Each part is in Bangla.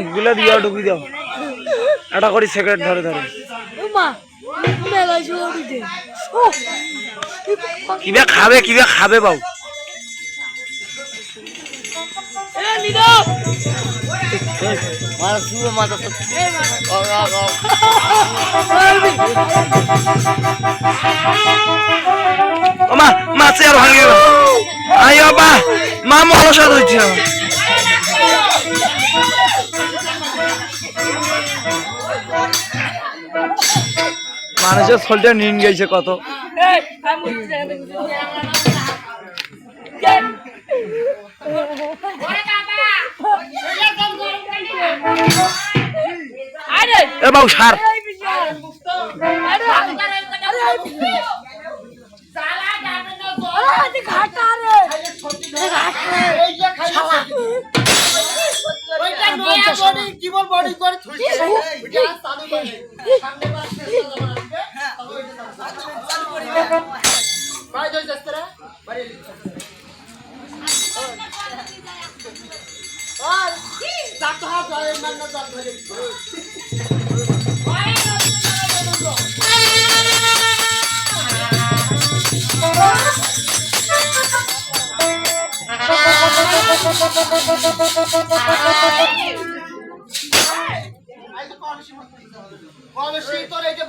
গুলা দিয়া ঢুকি দাও এটা করি সেকেন্ড ধরে ধরে কিবা খাবে বাবু মাছে আর ভাঙে আইয়া বা মা মলসা হচ্ছে মানুষের শোলটা নিন গেছে কত এ বাবু সার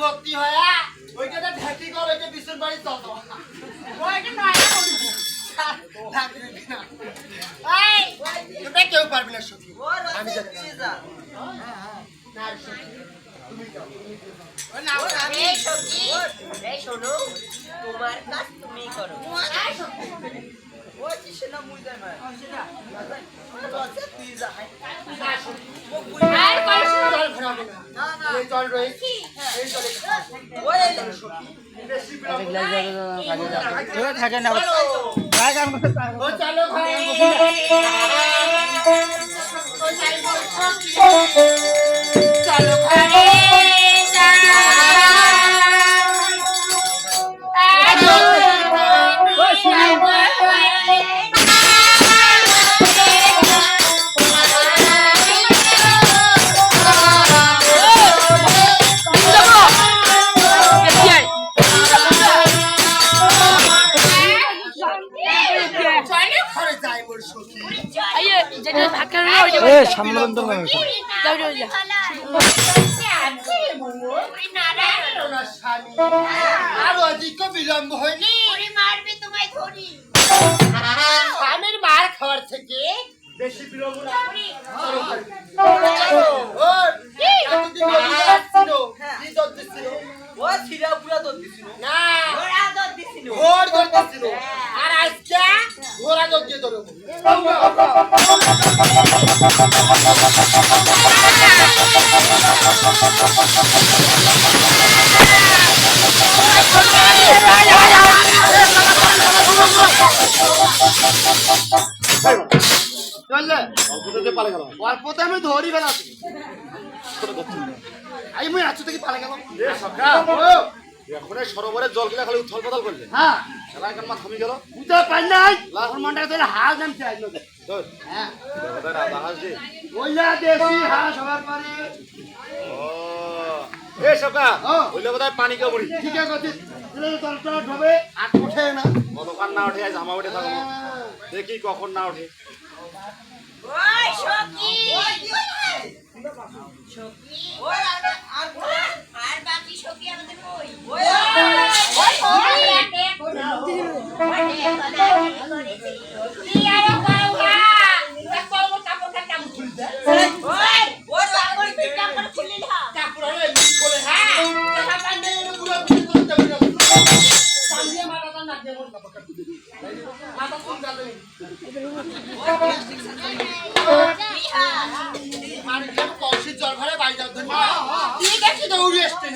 ভক্তি হয় ওইটা ঢাকি কর ওইটা বিশুর বাড়ি তত কেউ পারবি না সত্যি আমি শোনো তোমার কাজ তুমি করো থাকে না আরো অধিক বিলম্ব হয়নি মারবে তোমায় ধরি স্বামীর মার খাওয়ার থেকে বেশি বিলম্ব না আর আজকে ঘোড়া দর দিয়ে ধরো অল্পতে আমি ধরি বেলা আমি আছো থেকে পালে গেল এখন সরোবরের জল গিলা খালি উথল পাতাল করলে হ্যাঁ এখন মা থামি গেল বুঝতে পারি নাই মনটা ধরে হাল জানছে আইলো হ্যাঁ হাঁস দে ওইলা দেশি হাঁস হবার পরে ও এ সকা ওইলা বোধহয় পানি কে বড়ি ঠিক আছে গতি দিলে তলটা ঢবে আর ওঠে না কতক্ষণ না ওঠে জামা উঠে থাকো দেখি কখন না ওঠে ওই সকি সকি ওই আর বাকি সকি আমাদের কই ওই মাথা কলসির জল ঘরে বাড়ি যাও ঠিক আছে দৌড়ি আসতেন